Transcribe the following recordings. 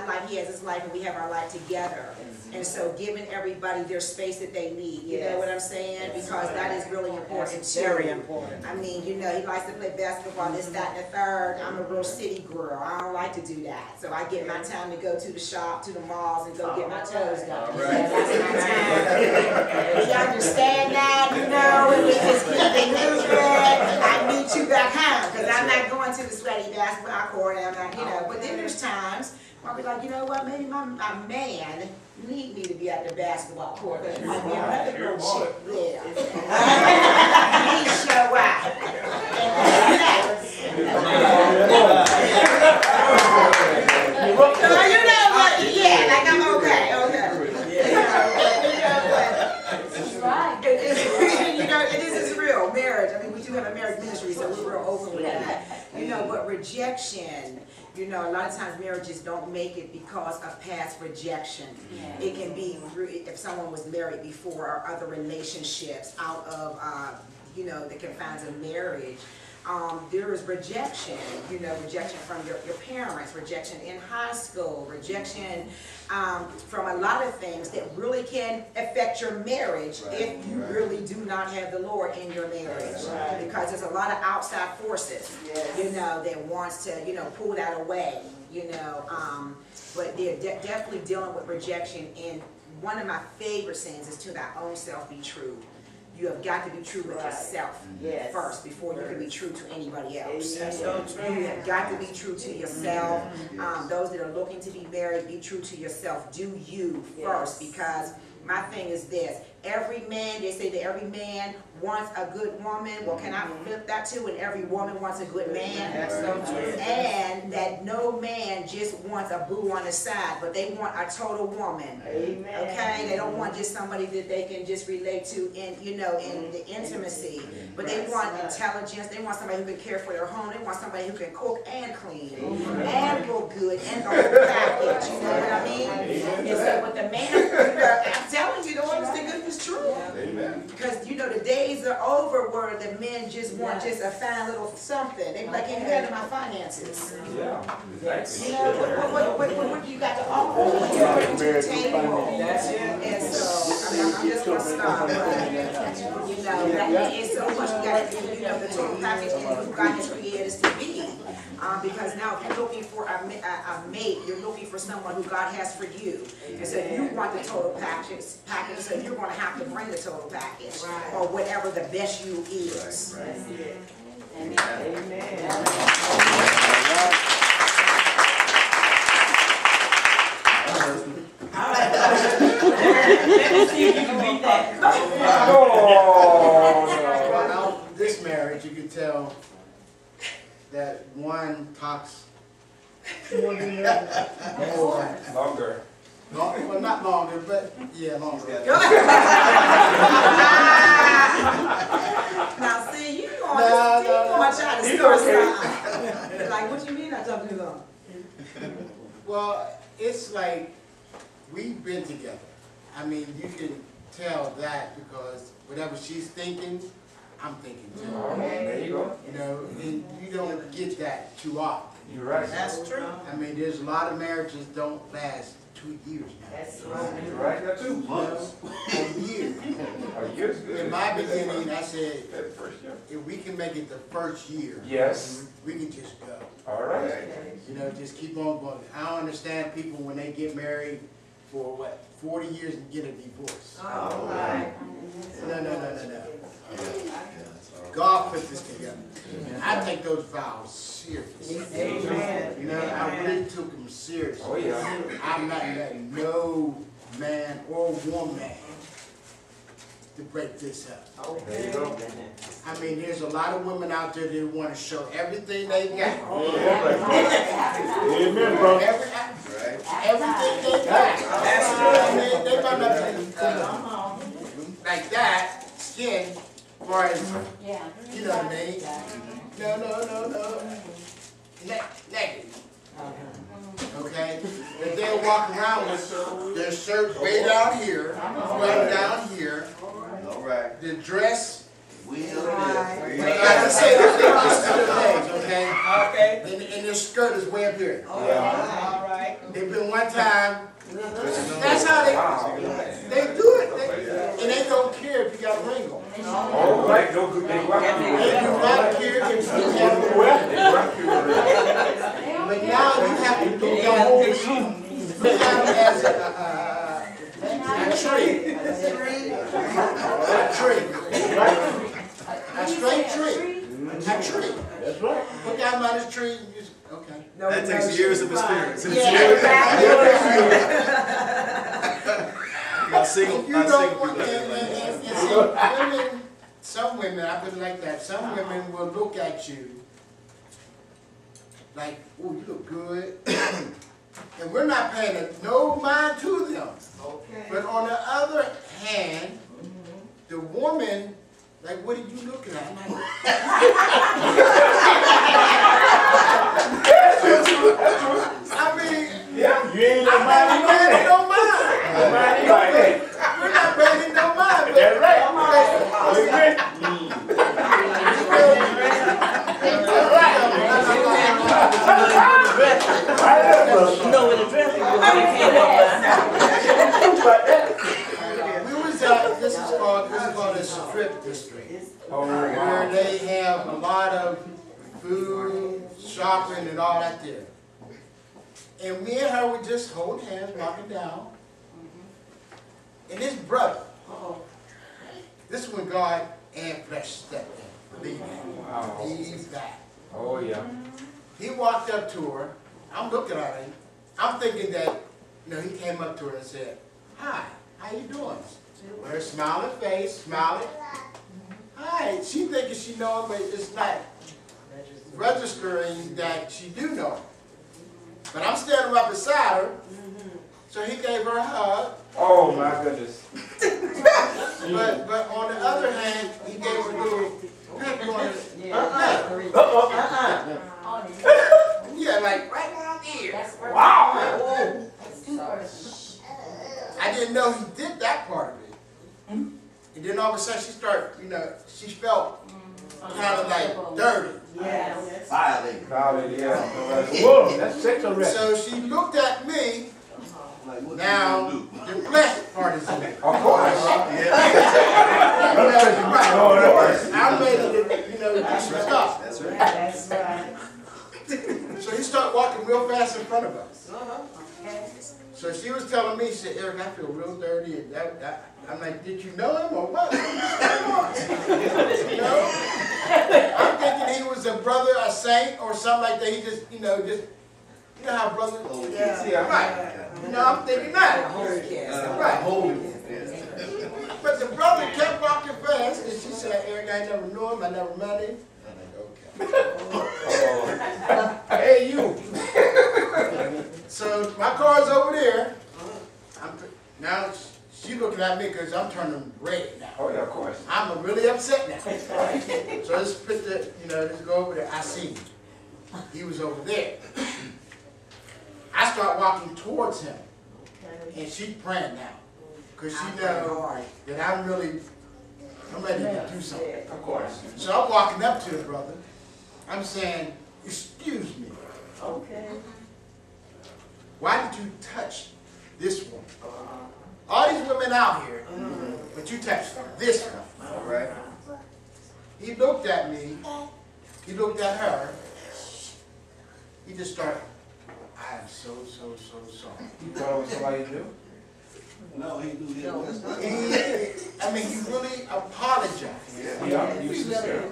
my life, he has his life, and we have our life together. And so giving everybody their space that they need, you know what I'm saying? Because that is really important too. Very important. I mean, you know, he likes to play basketball, this, that, and the third. I'm a real city girl. I don't like to do that. So I get my time to go to the shop, to the malls, and go get my toes done. That's my time. You understand that? You know, and we just keep it moving. I meet you back home, because I'm not going to the sweaty basketball court, and I'm not, you know. But then there's times where I'll be like, you know what, maybe my man need me to be at the basketball court, because there might be another little chick there. He show up. So you know what? Yeah, like I'm okay. You know, this is real marriage. I mean, we do have a marriage ministry, so we're real open with that. You know, but rejection. You know, a lot of times marriages don't make it because of past rejection. It can be if someone was married before or other relationships out of, you know, the confines of marriage. There is rejection, you know, rejection from your parents, rejection in high school, rejection from a lot of things that really can affect your marriage if you really do not have the Lord in your marriage. Because there's a lot of outside forces, you know, that wants to, you know, pull that away, you know. But they're definitely dealing with rejection. And one of my favorite sayings is, to thy own self be true. You have got to be true with yourself first before you can be true to anybody else. You have got to be true to yourself. Those that are looking to be married, be true to yourself. Do you first, because my thing is this. Every man, they say that every man wants a good woman. Well, can I flip that too? And every woman wants a good man. That's so true. And that no man just wants a boo on the side, but they want a total woman. Amen. Okay? They don't want just somebody that they can just relate to in, you know, in the intimacy. But they want intelligence. They want somebody who can care for their home. They want somebody who can cook and clean and look good and the whole package. You know what I mean? And so with the man, I'm telling you, the honest and goodness true. Amen. Because you know the days are over where the men just want just a fine little something. They be like, can you handle my finances? Yeah. You know, what do you got to offer? What do you bring to the table? That's it. And so I'm just gonna stop. You know, that is so much we got to do. You know, the total package and who God has created us to be. Because now if you're looking for a mate, you're looking for someone who God has for you. And so you want the total package, so you're going to have to bring the total package, or whatever the best you is. Amen. Amen. All right. Let me see if you can beat that. Well, this marriage, you can tell that one talks more than the other. Longer. Well, not longer, but yeah, longer. Now, see, you want to try to start something. Like, what you mean I talk too long? Well, it's like we've been together. I mean, you can tell that because whatever she's thinking, I'm thinking too. There you go. You know, and you don't get that too often. You're right. That's true. I mean, there's a lot of marriages don't last 2 years now. That's right. You're right. That's 2 months. A year. A year's good. In my beginning, I said, First year. if we can make it the first year, Yes. we can just go. All right. You know, just keep on going. I don't understand people when they get married for what, 40 years and get a divorce. All right. No. God put this together. And I take those vows seriously. Amen. You know, I really took them seriously. Oh, yeah. I'm not letting no man or woman to break this up. There you go. I mean, there's a lot of women out there that want to show everything they got. Amen, bro. Everything they got. I mean, they run up like that, skin, or as, you know what I mean? No. Naked. Okay? If they walk around with their shirt way down here, right down here, the dress, like I say, the legs, okay? And their skirt is way up here. All right. There's been one time, that's how they do it. And they don't care if you got a ring on. Oh, right, no good, they rock you. They do not care if you have a ring. They rock you. But now you have to look at whole look at it as a tree. A tree. A straight tree. A tree. That's right. Look at my this tree and just, okay. That takes years of experience. I single You don't want, people. and see, women, some women, I put it like that, some women will look at you like, oh, you look good. And we're not paying no mind to them. Okay. But on the other hand, the woman, like, what are you looking at? I'm like, I mean, Yeah, you ain't I'm not paying no mind. We're not paying no mind. But That's right. You know when the dress is we was at, this is called a strip district. Where they have a lot of food, shopping, and all that there. And me and her were just holding hands, walking down. And this brother, this is when God and flesh stepped in. Believe me. Wow. He's back. Oh, yeah. He walked up to her. I'm looking at him. I'm thinking that, you know, he came up to her and said, "Hi, how you doing?" With her smiling face, smiling. Hi. She thinking she know him, but it's not registering that she do know him. But I'm standing right beside her, so he gave her a hug. Oh, my goodness. But on the other hand, he gave her a little peck on her. Yeah, like right around here. Wow. I didn't know he did that part of it. And then all of a sudden she started, you know, she felt kind of like dirty. Yes. Violate. Golly, yeah. Whoa, that's sexual record. So she looked at me. Like, what Now, you gonna the flesh part is in there. Of course. I'm ready to, you know, do some stuff. That's right. That's right. So he started walking real fast in front of us. So she was telling me, she said, "Eric, I feel real dirty." And I'm like, "Did you know him or what? You know? I'm thinking he was a brother, a saint, or something like that. He just, you know how brothers. Yeah. Right. You know, I'm thinking that. Right. But the brother kept walking fast, and she said, "Eric, I never knew him. I never met him." I'm like, "Okay." Hey, you. So my car's over there. Now she looking at me because I'm turning red now. Oh, yeah, of course. I'm really upset now. So let's put the, let's go over there. I see him. He was over there. I start walking towards him, and she praying now, because she knows that I'm ready to do something. Of course. So I'm walking up to the brother. I'm saying, "Excuse me. Okay. Why did you touch this woman? All these women out here, but you touched this one." All right. He looked at me. He looked at her. He just started, "I am so sorry." You thought it was somebody new? No, he knew he was. He really apologized. Yeah, you sincere.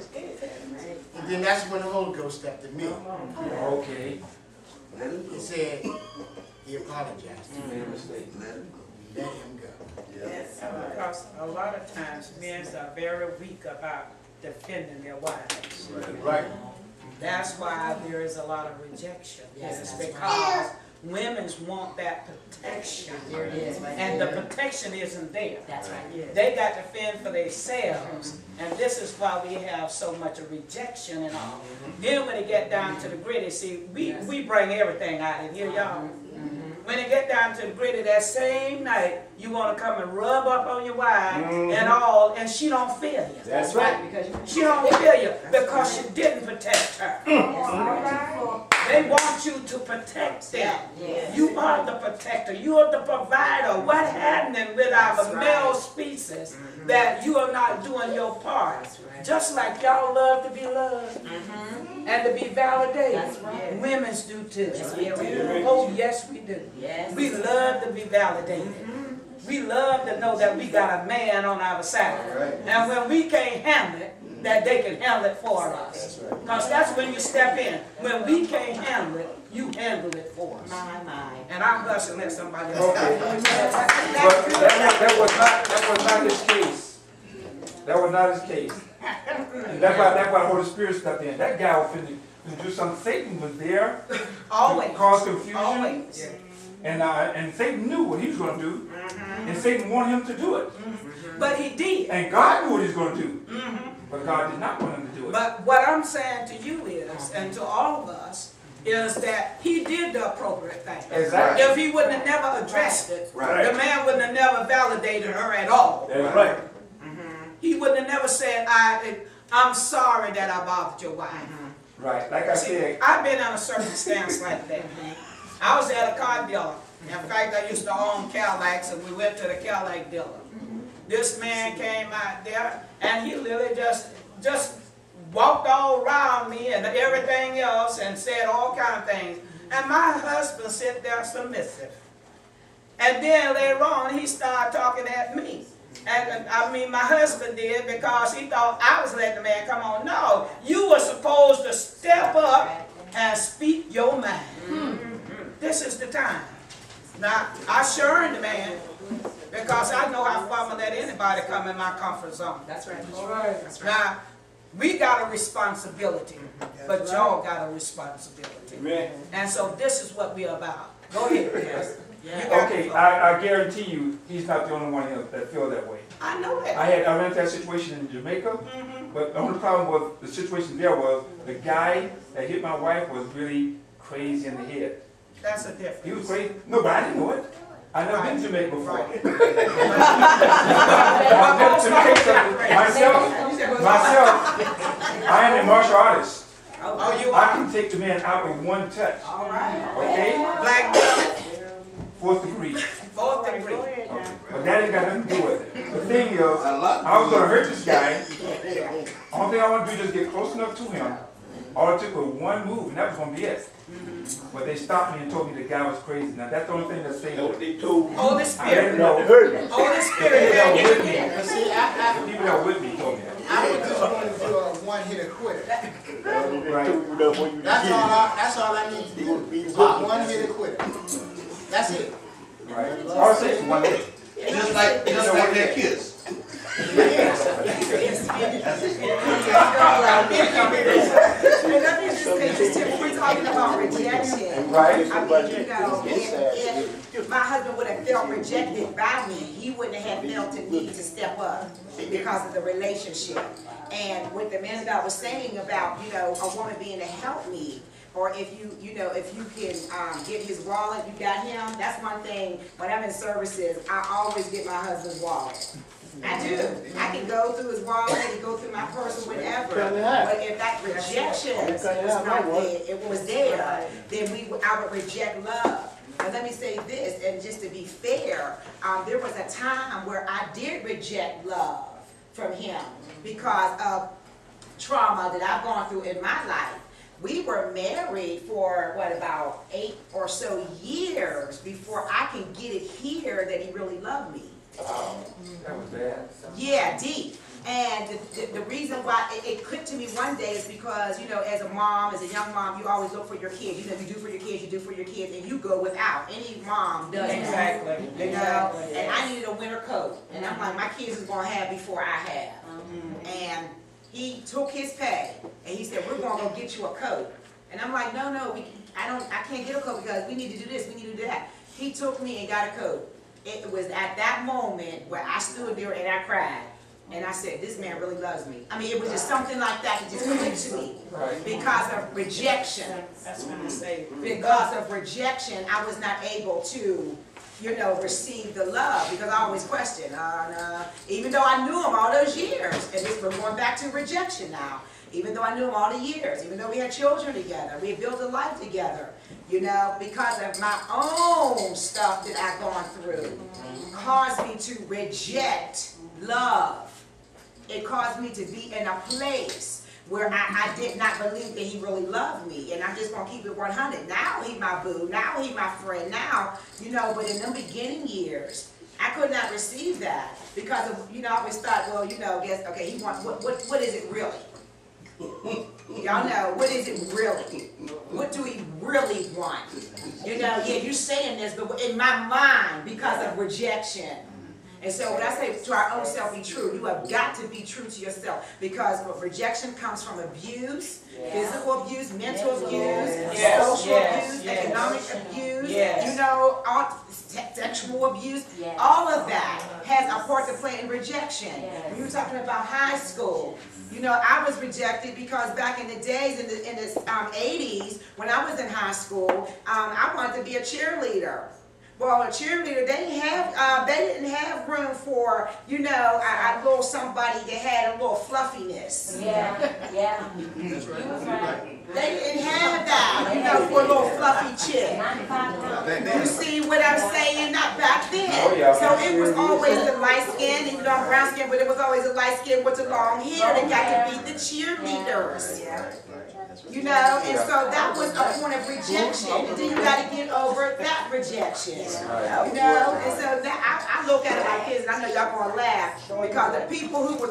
And then that's when the Holy Ghost stepped in me. Okay. He said, he apologized. You made a mistake. Let him go. Let him go. Yes, because a lot of times men are very weak about defending their wives. Right. That's why there is a lot of rejection. Yes, It's that's because women want that protection. There it is, right And the there. protection isn't there. That's right. They got to fend for themselves, and this is why we have so much of rejection and all. Then when it get down to the gritty, see, we bring everything out of here, y'all. When it get down to the gritty, that same night, you want to come and rub up on your wife and all, and she don't feel you. That's right. Because She don't feel you because you didn't protect her. They want you to protect them. Yeah. You are the protector. You are the provider. What happening with our male species that you are not doing your part? Just like y'all love to be loved and to be validated. That's right. Women's do too. Yes, we do. Oh, yes, we do. Yes. We love to be validated. We love to know that we got a man on our side. And when we can't handle it, that they can handle it for us. Because that's when you step in. When we can't handle it, you handle it for us. My. And I'm hustling let somebody else. Okay. But that was not his case. That was not his case. And that's why the Holy Spirit stepped in. That guy was finna do something. Satan was there. Always. Caused confusion. Always. And Satan knew what he was going to do. And Satan wanted him to do it. But he did. And God knew what he was going to do. But God did not want him to do it. But what I'm saying to you is, and to all of us, is that he did the appropriate thing. Exactly. If he wouldn't have never addressed it, Right. the man wouldn't have never validated her at all. That's right. He wouldn't have never said, I'm sorry that I bothered your wife. Right. Like I See, said, I've been in a circumstance like that. I was at a car dealer. In fact, I used to own Cadillacs, and we went to the Cadillac dealer. This man came out there, and he literally just walked all around me and everything else and said all kind of things. And my husband sat there submissive. And then later on, he started talking at me. And I mean, my husband did because he thought I was letting the man come on. No, you were supposed to step up and speak your mind. This is the time. Now, I sure the man because I know how far I'm going to let anybody come in my comfort zone. That's right. That's right. Now, we got a responsibility, but y'all got a responsibility. And so this is what we're about. Go ahead, yes. okay, I guarantee you, he's not the only one that feel that way. I know that. I ran into that situation in Jamaica, but the only problem was the situation there was the guy that hit my wife was really crazy in the head. That's a difference. He was crazy. No, but I didn't know it. I never been to Jamaica before. Myself, I am a martial artist. Oh, you I are? can take the man out with one touch. All right. Okay? Black belt, 4th degree. 4th degree. But that ain't got nothing to do with it. The thing is, I was going to hurt this guy. Only thing I want to do is just get close enough to him. All it took was one move, and that was going to be it. But they stopped me and told me the guy was crazy. Now that's the only thing that's saying. Holy I Spirit. didn't know. Holy The people Spirit. that were with me, See, the people that were with me told me that. I would just want to do a one-hitter quitter. Right. That's all I need to do. One-hitter quitter. That's it. Right. All it takes is one hit. Just like that kiss. And let me just say this too, we're talking about rejection. Right. I mean, you know, if my husband would have felt rejected by me, he wouldn't have felt the need to step up because of the relationship. And what the man of God was saying about, you know, a woman being a helpmeet, or if you know, if you can get his wallet, you got him. That's one thing. When I'm in services, I always get my husband's wallet. I do. I can go through his wallet, I can go through my purse or whatever. But if that rejection was not there, it was there, then I would reject love. And let me say this, and just to be fair, there was a time where I did reject love from him because of trauma that I've gone through in my life. We were married for, what, about 8 or so years before I can get it here that he really loved me. That was bad. Yeah, deep. And the reason why it clicked to me one day is because, you know, as a mom, as a young mom, you always look for your kids. You know, you do for your kids, you do for your kids, and you go without. Any mom does that. Exactly. You know, and I needed a winter coat. And I'm like, my kids is going to have before I have. And he took his pay, and he said, we're going to go get you a coat. And I'm like, no, I can't get a coat because we need to do this, we need to do that. He took me and got a coat. It was at that moment where I stood there and I cried. And I said, this man really loves me. I mean, it was just something like that that just clicked to me. Because of rejection. That's what I say. Because of rejection, I was not able to, you know, receive the love. Because I always questioned, even though I knew him all those years. And we're going back to rejection now. even though I knew him all the years, even though we had children together, we had built a life together, you know, because of my own stuff that I've gone through, caused me to reject love. It caused me to be in a place where I did not believe that he really loved me. And I'm just going to keep it 100. Now he my boo. Now he my friend. Now, you know, but in them beginning years, I could not receive that because of, you know, I always thought, well, you know, guess, okay, he wants, what is it really? Y'all know, what is it really? What do he really want? You know, yeah, you're saying this, but in my mind, because of rejection. And so when I say to our own self be true, you have got to be true to yourself, because rejection comes from abuse, physical abuse, mental abuse, social abuse, economic abuse, you know, sexual abuse. All of that has a part to play in rejection. When you were talking about high school, you know, I was rejected because back in the days, in the 80s, when I was in high school, I wanted to be a cheerleader. Well, a cheerleader, they didn't have room for, you know, a little somebody that had a little fluffiness. Yeah. That's right. You was right. They didn't have that, you know, for a little fluffy chick. You see what I'm saying? Not back then. Oh, yeah. So it was always the light skin, even though I'm brown skin, but it was always a light skin with the long hair that got to be the cheerleaders. You know, and so that was a point of rejection. And then you got to get over that rejection. You know, and so that, I look at it like this, and I know y'all gonna laugh, because the people who was